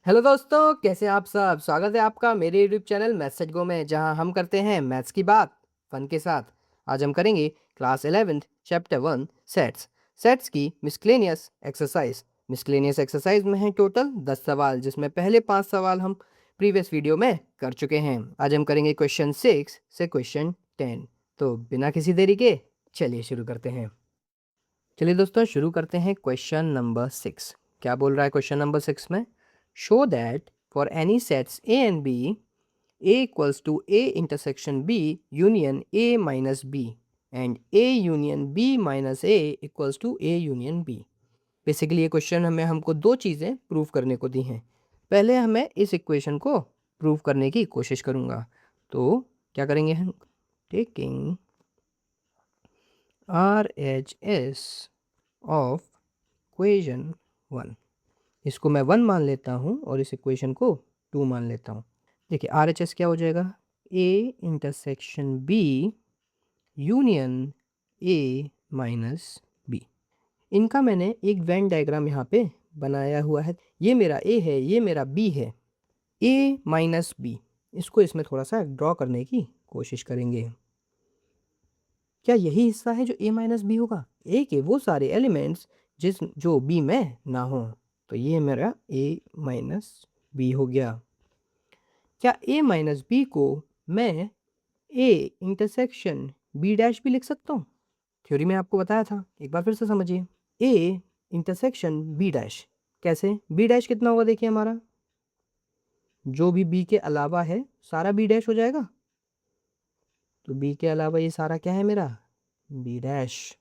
Hello दोस्तों, कैसे हैं आप सब। स्वागत है आपका मेरे यूट्यूब चैनल मैथ्स एट गो में, जहां हम करते हैं मैथ्स की बात फन के साथ। आज हम करेंगे class 11th chapter 1 sets. Sets की मिसक्लेनियस एक्सरसाइज। मिसक्लेनियस एक्सरसाइज में है टोटल 10 सवाल, जिसमें पहले 5 सवाल हम प्रीवियस वीडियो में कर चुके हैं। आज हम करेंगे क्वेश्चन 6 से क्वेश्चन 10। तो बिना किसी देरी के चलिए शुरू करते हैं। चलिए दोस्तों, शुरू करते हैं क्वेश्चन नंबर 6। क्या बोल रहा है क्वेश्चन नंबर 6 में? Show that for any sets A and B, A equals to A intersection B union A minus B and A union B minus A equals to A union B. Basically ये question हमें हमको दो चीज़ें prove करने को दी हैं। पहले हमें इस इक्वेशन को प्रूव करने की कोशिश करूँगा। तो क्या करेंगे हम? टेकिंग RHS ऑफ इक्वेशन 1, इसको मैं 1 मान लेता हूँ और इस इक्वेशन को 2 मान लेता हूँ। देखिए RHS क्या हो जाएगा? A intersection B union A minus B। इनका मैंने एक वेन डायग्राम यहाँ पे बनाया हुआ है। ये मेरा A है, ये मेरा B है। A माइनस B, इसको इसमें थोड़ा सा ड्रॉ करने की कोशिश करेंगे। क्या यही हिस्सा है जो A माइनस बी होगा? A के वो सारे एलिमेंट्स जो B में ना हो। तो ये मेरा A माइनस बी हो गया। क्या A माइनस बी को मैं A इंटरसेक्शन B डैश भी लिख सकता हूँ? थ्योरी में आपको बताया था, एक बार फिर से समझिए। A इंटरसेक्शन B डैश कैसे? B डैश कितना होगा? देखिए हमारा जो भी B के अलावा है सारा B डैश हो जाएगा। तो B के अलावा ये सारा क्या है मेरा? B dash.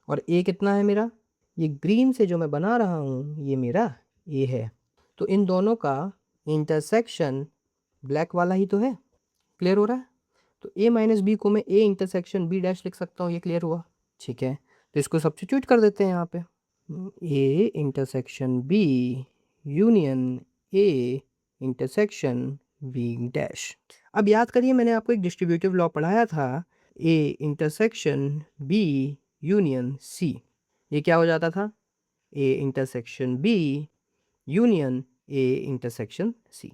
और A कितना है मेरा? ये ग्रीन से जो मैं बना रहा हूँ ये मेरा A है। तो इन दोनों का इंटरसेक्शन ब्लैक वाला ही तो है। क्लियर हो रहा है? तो A माइनस बी को मैं A इंटरसेक्शन B डैश लिख सकता हूँ। ये क्लियर हुआ? ठीक है, तो इसको सब्स्टिट्यूट कर देते हैं यहाँ पे। A intersection B union A intersection B dash. अब याद करिए, मैंने आपको एक डिस्ट्रीब्यूटिव लॉ पढ़ाया था, A intersection B union C। ये क्या हो जाता था? A intersection B union A intersection C।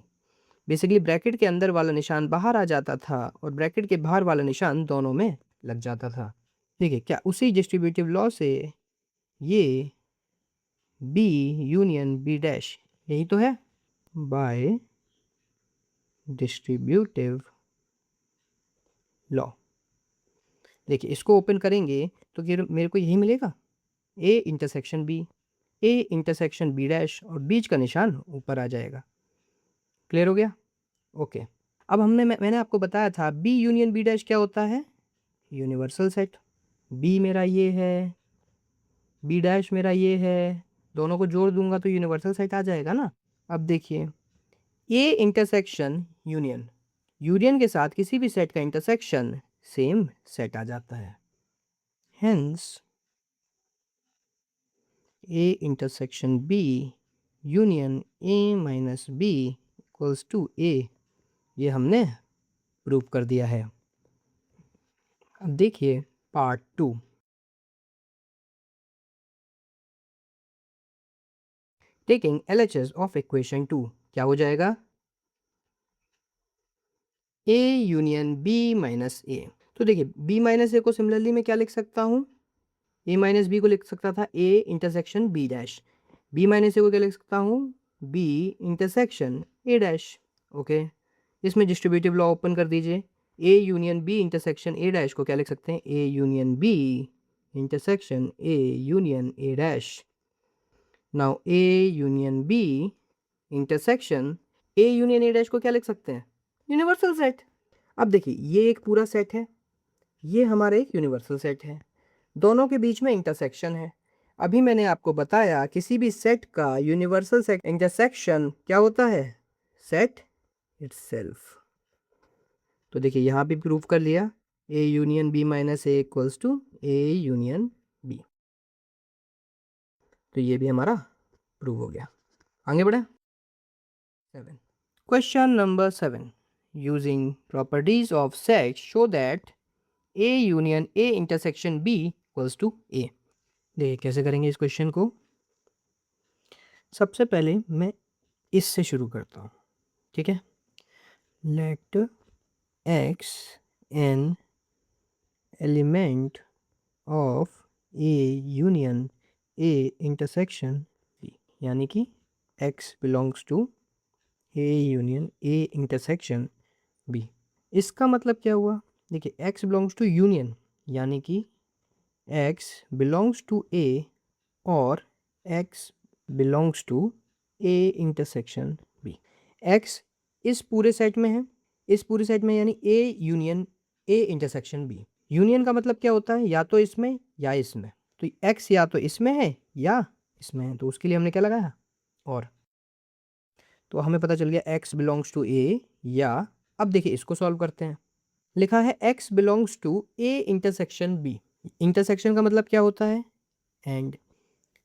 Basically bracket के अंदर वाला निशान बाहर आ जाता था और ब्रैकेट के बाहर वाला निशान दोनों में लग जाता था। ठीक है, क्या उसी डिस्ट्रीब्यूटिव लॉ से ये B यूनियन B डैश यही तो है? Bye distributive law. देखिए इसको ओपन करेंगे तो ये मेरे को यही मिलेगा, A intersection B, A intersection B dash और बीच का निशान ऊपर आ जाएगा। क्लियर हो गया? ओके। अब मैंने आपको बताया था B यूनियन B डैश क्या होता है? Universal set. B मेरा ये है, B डैश मेरा ये है, दोनों को जोड़ दूंगा तो यूनिवर्सल सेट आ जाएगा ना। अब देखिए A इंटरसेक्शन यूनियन, यूनियन के साथ किसी भी सेट का इंटरसेक्शन सेम सेट आ जाता है। Hence A intersection B union A minus B equals to A, ये हमने प्रूव कर दिया है। अब देखिए part 2। Taking LHS of equation 2 क्या हो जाएगा? A union B minus A। तो देखिए B माइनस A को सिमिलरली मैं क्या लिख सकता हूँ? A माइनस B को लिख सकता था A intersection B dash. B minus A को क्या लिख सकता हूँ? B intersection A dash. Okay, इसमें डिस्ट्रीब्यूटिव लॉ ओपन कर दीजिए। A union B intersection A dash को क्या लिख सकते हैं? A union B intersection A union A dash. Now A union B intersection A union A dash को क्या लिख सकते हैं? Universal set. अब देखिए ये एक पूरा सेट है, ये हमारा एक यूनिवर्सल सेट है, दोनों के बीच में इंटरसेक्शन है। अभी मैंने आपको बताया किसी भी सेट का यूनिवर्सल सेट इंटरसेक्शन क्या होता है? Set itself. तो देखिए यहाँ भी प्रूव कर लिया, A union B minus A equals to A union B। तो ये भी हमारा प्रूव हो गया। आगे बढ़े। 7 question number 7। Using properties of set show that A union A intersection B equals to A। देखिए कैसे करेंगे इस क्वेश्चन को। सबसे पहले मैं इससे शुरू करता हूँ, ठीक है। Let X an element of A union A intersection B, यानी कि x belongs to A union A intersection B. इसका मतलब क्या हुआ? देखिए x बिलोंग्स टू यूनियन, यानी कि x बिलोंग्स टू ए और x belongs to A intersection B. x इस पूरे सेट में है, इस पूरे सेट में, यानी A union A intersection B. Union का मतलब क्या होता है? या तो इसमें या इसमें। तो x या तो इसमें है या इसमें है, तो उसके लिए हमने क्या लगाया? और। तो हमें पता चल गया x बिलोंग्स टू ए या। अब देखिए इसको सॉल्व करते हैं। लिखा है x belongs to A intersection B. Intersection का मतलब क्या होता है? एंड।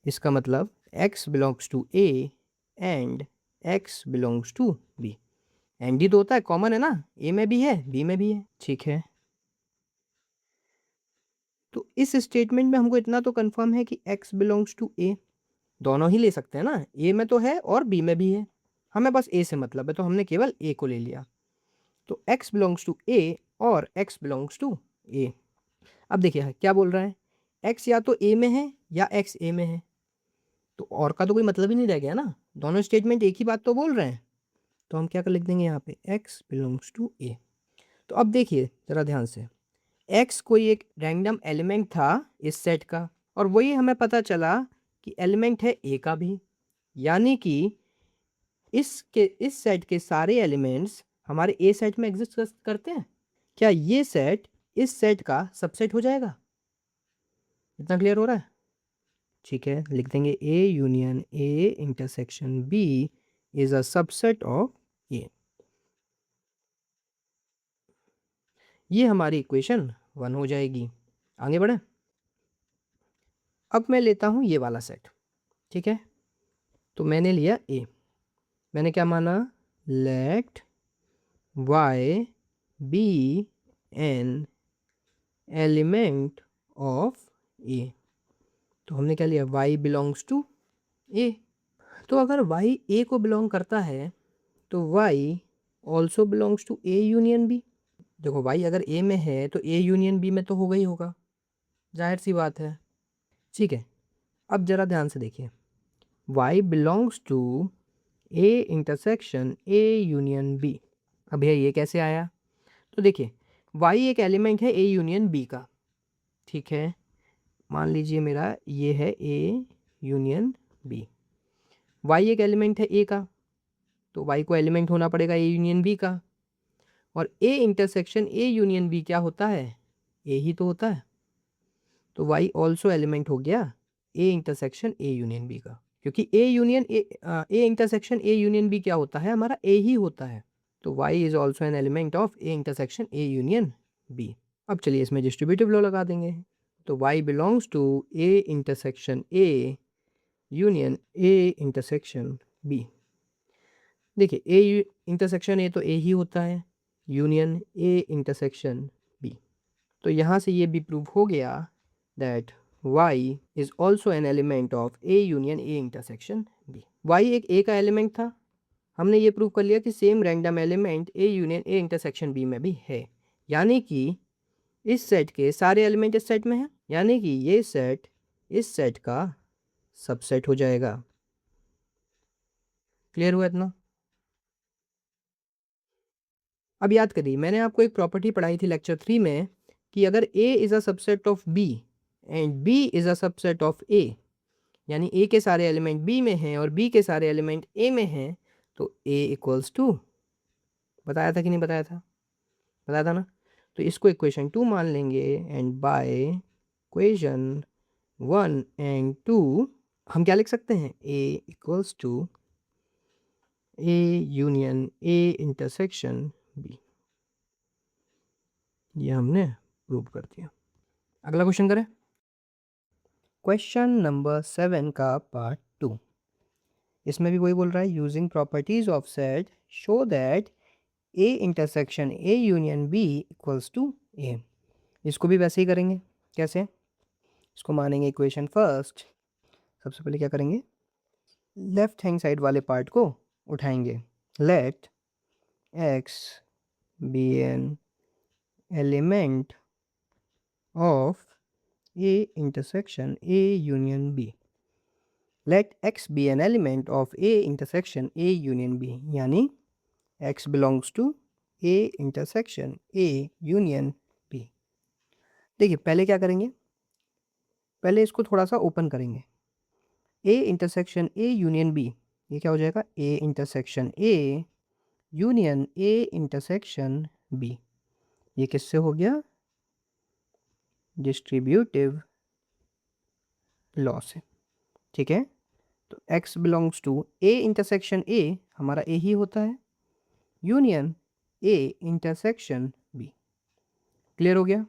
इसका मतलब x belongs to A and x belongs to B. And ही तो होता है, कॉमन है ना, ए में भी है बी में भी है, ठीक है। तो इस स्टेटमेंट में हमको इतना तो कंफर्म है कि x बिलोंग्स टू ए। दोनों ही ले सकते हैं ना, ए में तो है और बी में भी है, हमें बस ए से मतलब है, तो हमने केवल ए को ले लिया। तो x बिलोंग्स टू ए और x बिलोंग्स टू ए। अब देखिए क्या बोल रहा है, x या तो ए में है या x ए में है, तो और का तो कोई मतलब ही नहीं रह गया ना, दोनों स्टेटमेंट एक ही बात तो बोल रहे हैं। तो हम क्या कर लिख देंगे यहाँ पे, x बिलोंग्स टू ए। तो अब देखिए ज़रा ध्यान से, x कोई एक रैंडम एलिमेंट था इस सेट का, और वही हमें पता चला कि एलिमेंट है ए का भी, यानी कि इस सेट के सारे एलिमेंट्स हमारे ए सेट में एग्जिस्ट करते हैं। क्या ये सेट इस सेट का सबसेट हो जाएगा? इतना क्लियर हो रहा है? ठीक है, लिख देंगे A union A intersection B is a subset of A. ये हमारी इक्वेशन 1 हो जाएगी। आगे बढ़े। अब मैं लेता हूँ ये वाला सेट, ठीक है। तो मैंने लिया ए, मैंने क्या माना, let y be an element of A. तो हमने क्या लिया, y बिलोंग्स टू ए। तो अगर y ए को बिलोंग करता है तो y also belongs to A union B. देखो y अगर ए में है तो ए यूनियन बी में तो होगा ही होगा, जाहिर सी बात है, ठीक है। अब ज़रा ध्यान से देखिए, y belongs to A intersection A union B. अब भैया ये कैसे आया? तो देखिए y एक एलिमेंट है ए यूनियन बी का, ठीक है। मान लीजिए मेरा ये है ए यूनियन बी, y एक एलिमेंट है ए का, तो y को एलिमेंट होना पड़ेगा ए यूनियन बी का, और A intersection A union B क्या होता है? ए ही तो होता है। तो y ऑल्सो एलिमेंट हो गया A intersection A union B का, क्योंकि A intersection A union B क्या होता है? हमारा ए ही होता है। तो y is also an element of A intersection A union B. अब चलिए इसमें डिस्ट्रीब्यूटिव लॉ लगा देंगे। तो y belongs to A intersection A union A intersection B. देखिए ए इंटरसेक्शन ए तो ए ही होता है, यूनियन ए इंटरसेक्शन बी। तो यहाँ से ये भी प्रूव हो गया that y is also an element of A union A intersection B. y एक ए का एलिमेंट था, हमने ये प्रूव कर लिया कि same random element A union A intersection B में भी है, यानी कि इस सेट के सारे एलिमेंट इस सेट में हैं, यानी कि ये सेट इस सेट का सबसेट हो जाएगा। क्लियर हुआ इतना? अब याद करिए मैंने आपको एक प्रॉपर्टी पढ़ाई थी लेक्चर 3 में कि अगर a is a subset of b and b is a subset of a, यानी a के सारे एलिमेंट b में हैं और b के सारे एलिमेंट a में हैं, तो a इक्वल्स टू, बताया था कि नहीं बताया था? बताया था ना। तो इसको इक्वेशन 2 मान लेंगे, एंड बाय इक्वेशन 1 एंड 2 हम क्या लिख सकते हैं, a equals to a union a intersection b। ये हमने प्रूव कर दिया। अगला क्वेश्चन करें। क्वेश्चन नंबर 7 का पार्ट 2। इसमें भी वही बोल रहा है, using properties of set show that A intersection A union B equals to A. इसको भी वैसे ही करेंगे। कैसे? इसको मानेंगे इक्वेशन फर्स्ट। सबसे पहले क्या करेंगे, लेफ्ट हैंड साइड वाले पार्ट को उठाएंगे। Let x be an element of A intersection A union B. Let x be an element of A intersection A union B. यानी x belongs to A intersection A union B. देखिए पहले क्या करेंगे, पहले इसको थोड़ा सा ओपन करेंगे। A intersection A union B, ये क्या हो जाएगा, A intersection A union A intersection B। ये किससे हो गया, डिस्ट्रीब्यूटिव लॉ से। ठीक है, तो x belongs to A intersection A, हमारा A ही होता है, union A intersection B। Clear हो गया।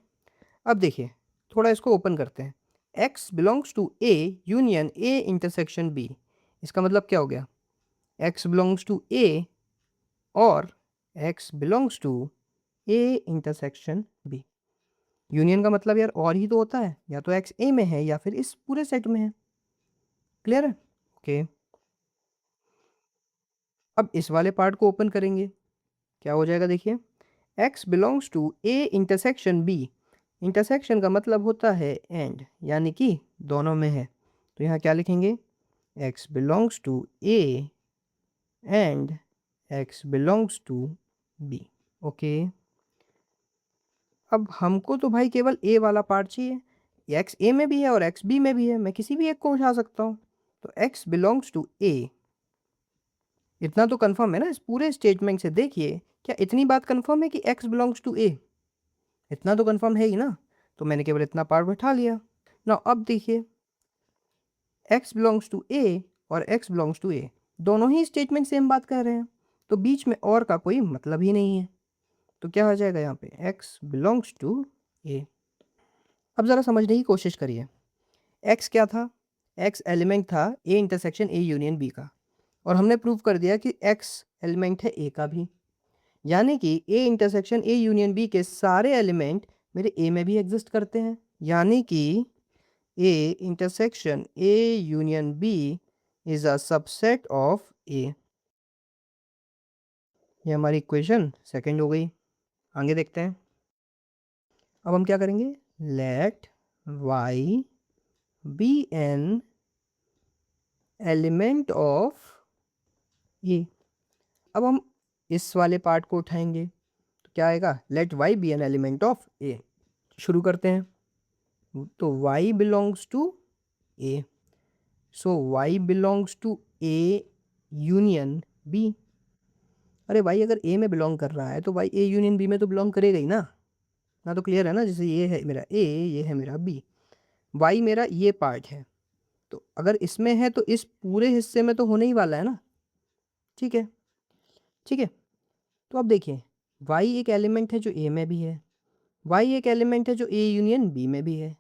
अब देखिए थोड़ा इसको ओपन करते हैं। x belongs to A union A intersection B, इसका मतलब क्या हो गया, x बिलोंग्स टू A और x belongs to A intersection B। Union का मतलब यार और ही तो होता है, या तो x A में है या फिर इस पूरे सेट में है। क्लियर है, ओके। अब इस वाले पार्ट को ओपन करेंगे, क्या हो जाएगा देखिए, x belongs to A intersection B। Intersection का मतलब होता है एंड, यानी कि दोनों में है। तो यहाँ क्या लिखेंगे, x belongs to A and x belongs to B। Okay, अब हमको तो भाई केवल A वाला पार्ट चाहिए, x A में भी है और x B में भी है, मैं किसी भी एक को उठा सकता हूँ। तो x बिलोंग्स टू A, इतना तो कंफर्म है ना इस पूरे स्टेटमेंट से। देखिए क्या इतनी बात कंफर्म है कि x बिलोंग्स टू A, इतना तो कंफर्म है ही ना। तो मैंने केवल इतना पार्ट बैठा लिया ना। अब देखिए x बिलोंग्स टू A और x बिलोंग्स टू A, दोनों ही स्टेटमेंट सेम बात कर रहे हैं, तो बीच में और का कोई मतलब ही नहीं है। तो क्या हो जाएगा यहाँ पे, x बिलोंग्स टू A। अब ज़रा समझने की कोशिश करिए, x क्या था, x एलिमेंट था A intersection A union B का, और हमने प्रूव कर दिया कि x एलिमेंट है A का भी, यानी कि A intersection A union B के सारे एलिमेंट मेरे A में भी एग्जिस्ट करते हैं, यानी कि A intersection A union B is a subset of A। ये हमारी इक्वेशन सेकंड हो गई। आगे देखते हैं। अब हम क्या करेंगे, let y be an element of A। अब हम इस वाले पार्ट को उठाएंगे, तो क्या आएगा, let y be an element of A। शुरू करते हैं। तो y belongs to A, so y belongs to A union B। अरे भाई अगर A में बिलोंग कर रहा है तो भाई A यूनियन B में तो बिलोंग करेगा ही ना तो क्लियर है ना। जैसे ये है मेरा A, ये है मेरा B, y मेरा ये पार्ट है, तो अगर इसमें है तो इस पूरे हिस्से में तो होने ही वाला है ना। ठीक है, ठीक है। तो अब देखिए y एक एलिमेंट है जो A में भी है, y एक एलिमेंट है जो A यूनियन B में भी है,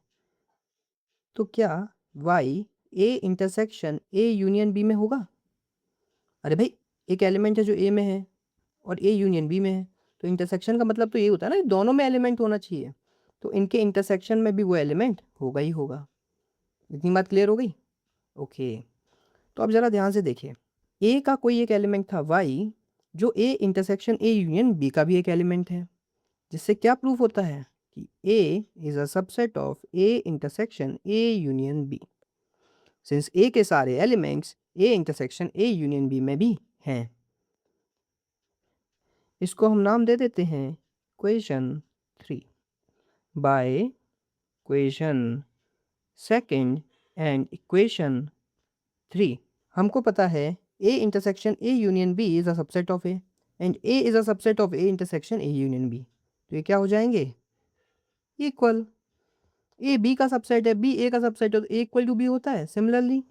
तो क्या y A intersection A union B में होगा। अरे भाई एक एलिमेंट है जो A में है और A यूनियन B में है, तो इंटरसेक्शन का मतलब तो ये होता है ना, दोनों में एलिमेंट होना चाहिए, तो इनके इंटरसेक्शन में भी वो एलिमेंट होगा ही होगा। इतनी बात क्लियर हो गई, ओके। तो अब ज़रा ध्यान से देखिए, A का कोई एक एलिमेंट था y, जो A intersection A union B का भी एक एलिमेंट है, जिससे क्या प्रूफ होता है कि A is a subset of A intersection A union B, since A के सारे elements A intersection A union B में भी हैं। इसको हम नाम दे देते हैं question 3 by question second and equation 3। हमको पता है A intersection A union B is a subset of A and A is a subset of A intersection A union B, तो ये क्या हो जाएंगे, इक्वल। A B का सबसेट है, B A का सबसेट है, तो A इक्वल टू B होता है। सिमिलरली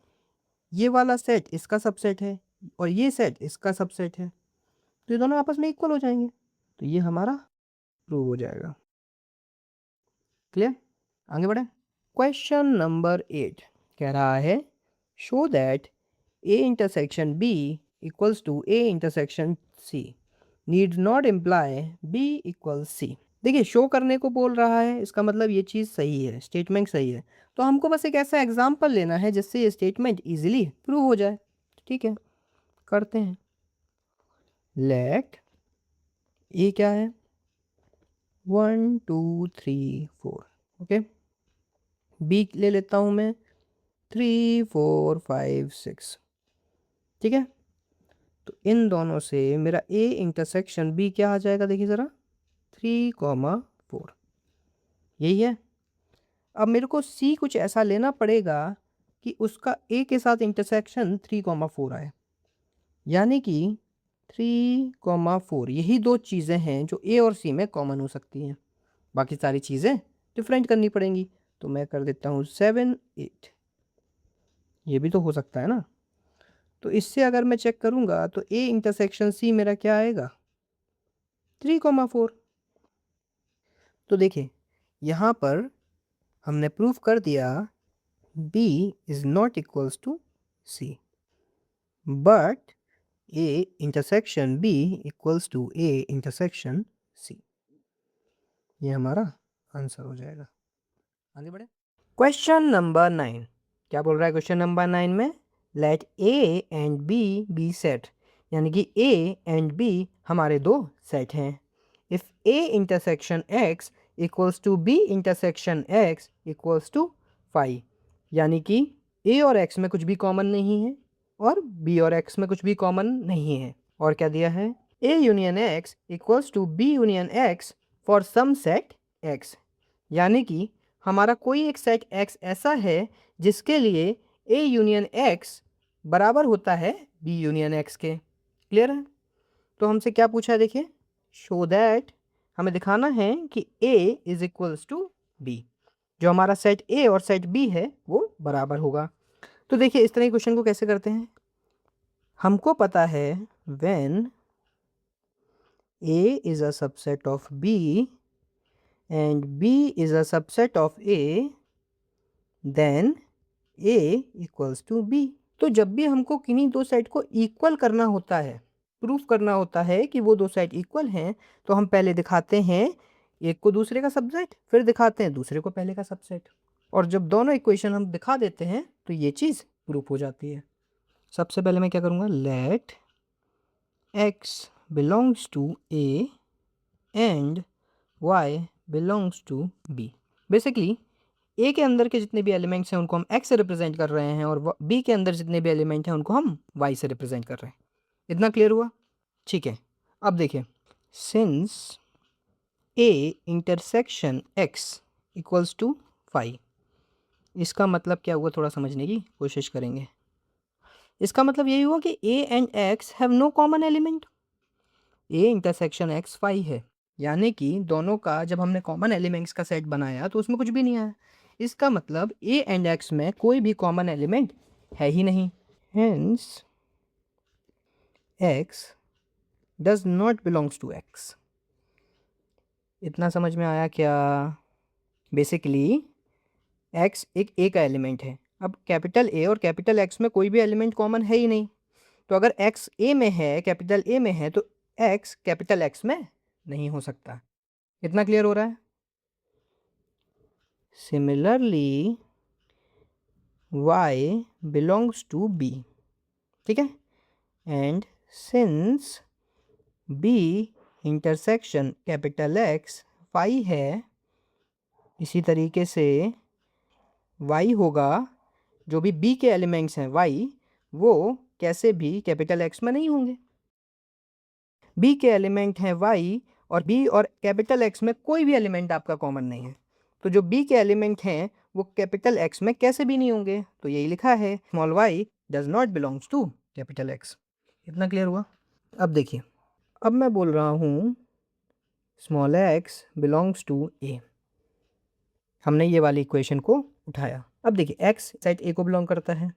ये वाला सेट इसका सबसेट है और ये सेट इसका सबसेट है, तो ये दोनों आपस में इक्वल हो जाएंगे, तो ये हमारा प्रूव हो जाएगा। क्लियर, आगे बढ़े। क्वेश्चन नंबर 8 कह रहा है, show that A intersection B equals to A intersection C need not imply B equal C। देखिए शो करने को बोल रहा है, इसका मतलब ये चीज़ सही है, स्टेटमेंट सही है, तो हमको बस एक ऐसा एग्जाम्पल लेना है जिससे ये स्टेटमेंट ईजिली प्रूव हो जाए। ठीक है, करते हैं। लेट ए क्या है 1 2 3 4 ओके। बी ले लेता हूँ मैं 3 4 5 6 ठीक है। तो इन दोनों से मेरा ए इंटरसेक्शन बी क्या आ जाएगा देखिए ज़रा 3,4 यही है। अब मेरे को सी कुछ ऐसा लेना पड़ेगा कि उसका ए के साथ इंटरसेक्शन 3,4 आए, यानी कि 3,4 यही दो चीज़ें हैं जो ए और सी में कॉमन हो सकती हैं, बाकी सारी चीज़ें डिफरेंट करनी पड़ेंगी। तो मैं कर देता हूँ 7 8, ये भी तो हो सकता है ना। तो इससे अगर मैं चेक करूँगा तो ए इंटरसेक्शन सी मेरा क्या आएगा 3,4। तो देखिए यहाँ पर हमने प्रूफ कर दिया B is not equals to C, but A intersection B equals to A intersection C। ये हमारा आंसर हो जाएगा। आगे बढ़े। क्वेश्चन नंबर 9 क्या बोल रहा है क्वेश्चन नंबर 9 में, let A and B be set, यानी कि A एंड B हमारे दो सेट हैं। If A intersection X equals to B intersection X equals to 5, यानी कि A और X में कुछ भी कॉमन नहीं है और B और X में कुछ भी कॉमन नहीं है। और क्या दिया है, A union X equals to B union X for some set X, यानी कि हमारा कोई एक सेट X ऐसा है जिसके लिए A यूनियन X बराबर होता है B यूनियन X के। क्लियर है। तो हमसे क्या पूछा है देखिए, शो दैट, हमें दिखाना है कि A is equals to B, जो हमारा सेट A और सेट B है वो बराबर होगा। तो देखिए इस तरह के क्वेश्चन को कैसे करते हैं, हमको पता है when A is a subset of B and B is a subset of A then A equals to B। तो जब भी हमको किन्हीं दो सेट को इक्वल करना होता है, प्रूफ करना होता है कि वो दो सेट इक्वल हैं, तो हम पहले दिखाते हैं एक को दूसरे का सबसेट, फिर दिखाते हैं दूसरे को पहले का सबसेट, और जब दोनों इक्वेशन हम दिखा देते हैं तो ये चीज़ प्रूफ हो जाती है। सबसे पहले मैं क्या करूँगा, let x belongs to A and y belongs to B। Basically A के अंदर के जितने भी एलिमेंट्स हैं उनको हम एक्स से रिप्रेजेंट कर रहे हैं, और बी के अंदर जितने भी एलिमेंट हैं उनको हम वाई से रिप्रेजेंट कर रहे हैं। इतना क्लियर हुआ। ठीक है, अब देखिए since A intersection X equals to 5, इसका मतलब क्या हुआ थोड़ा समझने की कोशिश करेंगे। इसका मतलब यही हुआ कि A and X have no common element. A intersection X 5 है, यानी कि दोनों का जब हमने कॉमन एलिमेंट्स का सेट बनाया तो उसमें कुछ भी नहीं आया। इसका मतलब ए एंड एक्स में कोई भी कॉमन एलिमेंट है ही नहीं। Hence X does not belongs to X. इतना समझ में आया क्या। बेसिकली एक्स एक ए का एलिमेंट है, अब कैपिटल ए और कैपिटल एक्स में कोई भी एलिमेंट कॉमन है ही नहीं, तो अगर एक्स ए में है, कैपिटल ए में है, तो एक्स कैपिटल एक्स में नहीं हो सकता। इतना क्लियर हो रहा है। Similarly y belongs to B, ठीक है, and since B intersection capital X 5 है, इसी तरीके से y होगा, जो भी B के एलिमेंट्स हैं y वो कैसे भी कैपिटल X में नहीं होंगे। B के एलिमेंट हैं y और B और कैपिटल X में कोई भी एलिमेंट आपका कॉमन नहीं है, तो जो B के एलिमेंट हैं वो कैपिटल X में कैसे भी नहीं होंगे। तो यही लिखा है small y does not belongs to capital X। इतना क्लियर हुआ। अब देखिए, अब मैं बोल रहा हूँ small x belongs to A, हमने ये वाली इक्वेशन को उठाया। अब देखिए x सेट A को बिलोंग करता है,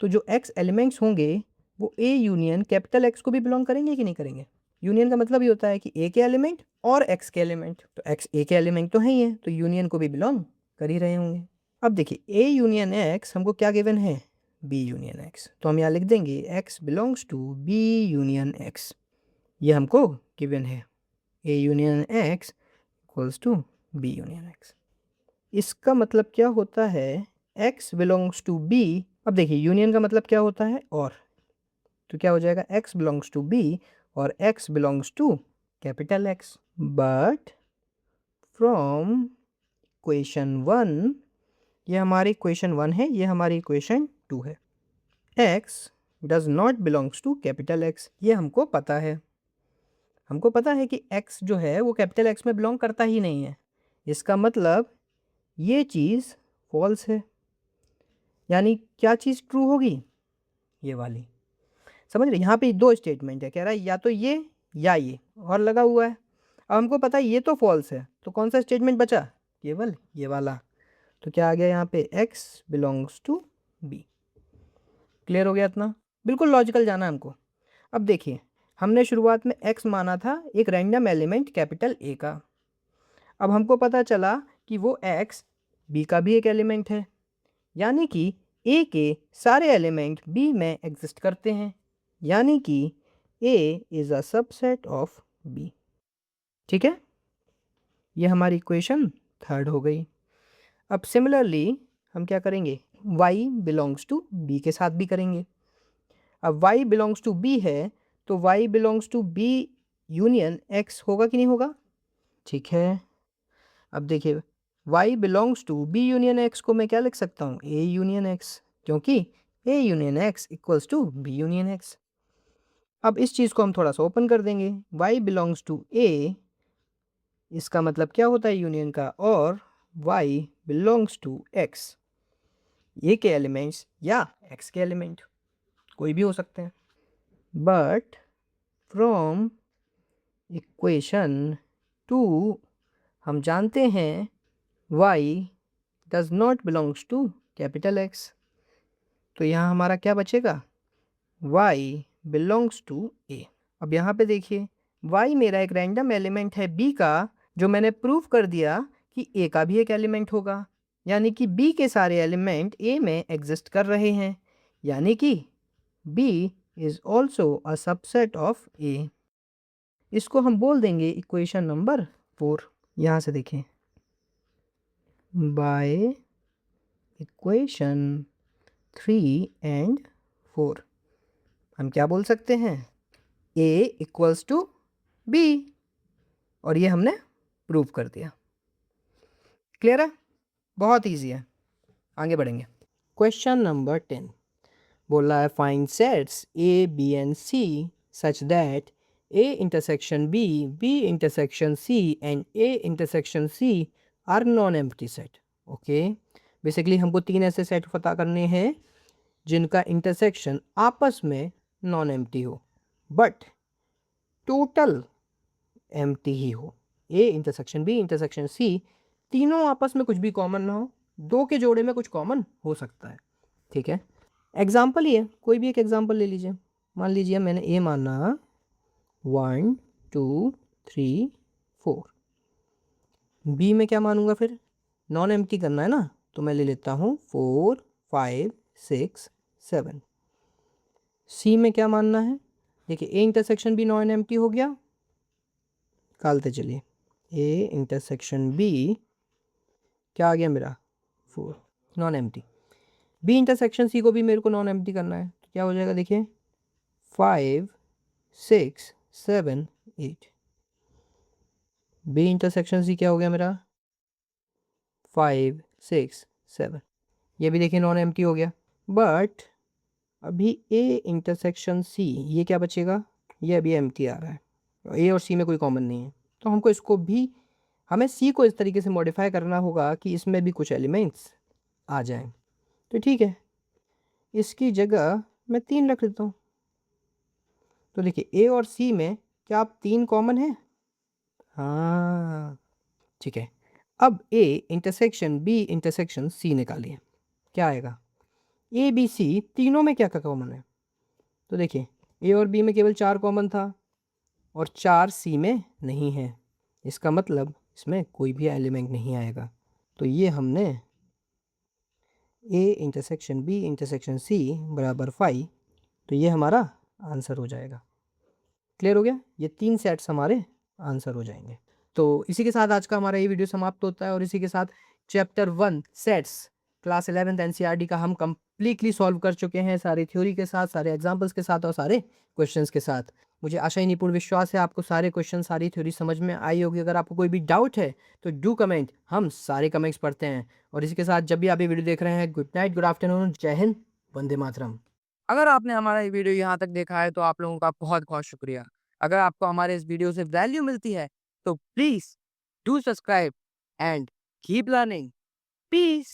तो जो x एलिमेंट्स होंगे वो A यूनियन कैपिटल X को भी बिलोंग करेंगे कि नहीं करेंगे। यूनियन का मतलब ये होता है कि A के एलिमेंट और X के एलिमेंट, तो X A के एलिमेंट तो है ही है, तो यूनियन को भी बिलोंग कर ही रहे होंगे। अब देखिए A यूनियन X हमको क्या गिवन है, B यूनियन X, तो हम यहाँ लिख देंगे X belongs to B union X, ये हमको गिवन है A union X equals to B union X। इसका मतलब क्या होता है, X बिलोंग्स टू B। अब देखिए यूनियन का मतलब क्या होता है और, तो क्या हो जाएगा X बिलोंग्स टू B और x belongs to capital X। But from equation 1, ये हमारी इक्वेशन 1 है, ये हमारी इक्वेशन 2 है, x does not belongs to capital X। ये हमको पता है, हमको पता है कि x जो है वो कैपिटल X में बिलोंग करता ही नहीं है। इसका मतलब ये चीज़ फॉल्स है, यानी क्या चीज़ ट्रू होगी, ये वाली। समझ रहे, यहाँ पे दो स्टेटमेंट है, कह रहा है या तो ये या ये, और लगा हुआ है। अब हमको पता है ये तो फॉल्स है, तो कौन सा स्टेटमेंट बचा, केवल ये वाला। तो क्या आ गया यहाँ पे, x belongs to b। Clear हो गया इतना, बिल्कुल लॉजिकल जाना है हमको। अब देखिए, हमने शुरुआत में x माना था एक रैंडम एलिमेंट कैपिटल A का। अब हमको पता चला कि वो x b का भी एक एलिमेंट है, यानी कि A के सारे एलिमेंट B में एग्जिस्ट करते हैं, यानी कि A is a subset of B। ठीक है, ये हमारी इक्वेशन 3 हो गई। अब सिमिलरली हम क्या करेंगे, y बिलोंग्स टू b के साथ भी करेंगे। अब y बिलोंग्स टू b है, तो y belongs to b union x होगा कि नहीं होगा। ठीक है, अब देखिए y belongs to b union x को मैं क्या लिख सकता हूँ, a यूनियन x, क्योंकि a union x equals to b union x। अब इस चीज़ को हम थोड़ा सा ओपन कर देंगे, y बिलोंग्स टू a, इसका मतलब क्या होता है यूनियन का, और y बिलोंग्स टू x, ये के एलिमेंट्स या x के एलिमेंट कोई भी हो सकते हैं। बट फ्रॉम इक्वेशन 2 हम जानते हैं y does not belongs to capital X, तो यहाँ हमारा क्या बचेगा, y बिलोंग्स टू a। अब यहाँ पे देखिए, y मेरा एक रैंडम एलिमेंट है b का, जो मैंने प्रूव कर दिया कि a का भी एक एलिमेंट होगा, यानी कि b के सारे एलिमेंट a में एग्जिस्ट कर रहे हैं, यानी कि b is also a subset of a। इसको हम बोल देंगे इक्वेशन नंबर 4। यहाँ से देखें, बाय इक्वेशन 3 एंड 4 हम क्या बोल सकते हैं, a इक्वल्स टू b, और ये हमने प्रूव कर दिया। क्लियर है, बहुत इजी है, आगे बढ़ेंगे। क्वेश्चन नंबर 10 बोल रहा है, find sets a b and c such that a intersection b, b intersection c and a intersection c are non-empty set। Okay, basically हमको 3 ऐसे सेट पता करने हैं जिनका इंटरसेक्शन आपस में नॉन एम्प्टी हो, बट टोटल एम्प्टी ही हो। A intersection B intersection C, तीनों आपस में कुछ भी कॉमन ना हो, दो के जोड़े में कुछ कॉमन हो सकता है। ठीक है, एग्जाम्पल ही है, कोई भी एक एग्जाम्पल ले लीजिए। मान लीजिए मैंने ए माना 1 2 3 4, बी में क्या मानूंगा, फिर नॉन एम्प्टी करना है ना, तो मैं ले लेता हूँ 4 5 6 7। सी में क्या मानना है, देखिए A intersection B non empty हो गया, निकालते चलिए, ए इंटरसेक्शन बी क्या आ गया मेरा 4 non empty. B intersection C को भी मेरे को नॉन एम्प्टी करना है, तो क्या हो जाएगा, देखिए 5 6 7 8। बी इंटरसेक्शन सी क्या हो गया मेरा 5 6 7, ये भी देखिए नॉन एम्प्टी हो गया। बट अभी ए इंटरसेक्शन सी, ये क्या बचेगा, ये अभी एम्प्टी आ रहा है, ए और सी में कोई कॉमन नहीं है, तो हमको इसको भी, हमें सी को इस तरीके से मॉडिफाई करना होगा कि इसमें भी कुछ एलिमेंट्स आ जाएं। तो ठीक है, इसकी जगह मैं 3 रख लेता हूँ। तो देखिए ए और सी में क्या आप 3 कॉमन है, हाँ ठीक है। अब A intersection B intersection C निकालिए, क्या आएगा, ए बी सी तीनों में क्या क्या कॉमन है, तो देखिए ए और बी में केवल 4 कॉमन था और 4 सी में नहीं है, इसका मतलब इसमें कोई भी एलिमेंट नहीं आएगा। तो ये हमने A intersection B intersection C बराबर 5, तो ये हमारा आंसर हो जाएगा। क्लियर हो गया, ये 3 सेट्स हमारे आंसर हो जाएंगे। तो इसी के साथ आज का हमारा ये वीडियो समाप्त होता है, और इसी के साथ chapter 1 sets class 11th NCERT का हम कंप्लीटली सॉल्व कर चुके हैं, सारी थ्योरी के साथ, सारे एग्जाम्पल्स के साथ और सारे क्वेश्चंस के साथ। मुझे आशा ही नहीं पूर्ण विश्वास है आपको सारे क्वेश्चन, सारी थ्योरी समझ में आई होगी। अगर आपको कोई भी डाउट है तो डू कमेंट, हम सारे कमेंट्स पढ़ते हैं। और इसी के साथ जब भी आप ये वीडियो देख रहे हैं, गुड नाइट, गुड आफ्टरनून, जय हिंद, वंदे मातरम। अगर आपने हमारा ये वीडियो यहाँ तक देखा है तो आप लोगों का बहुत-बहुत शुक्रिया। अगर आपको हमारे इस वीडियो से वैल्यू मिलती है तो please do subscribe and keep learning. Piece.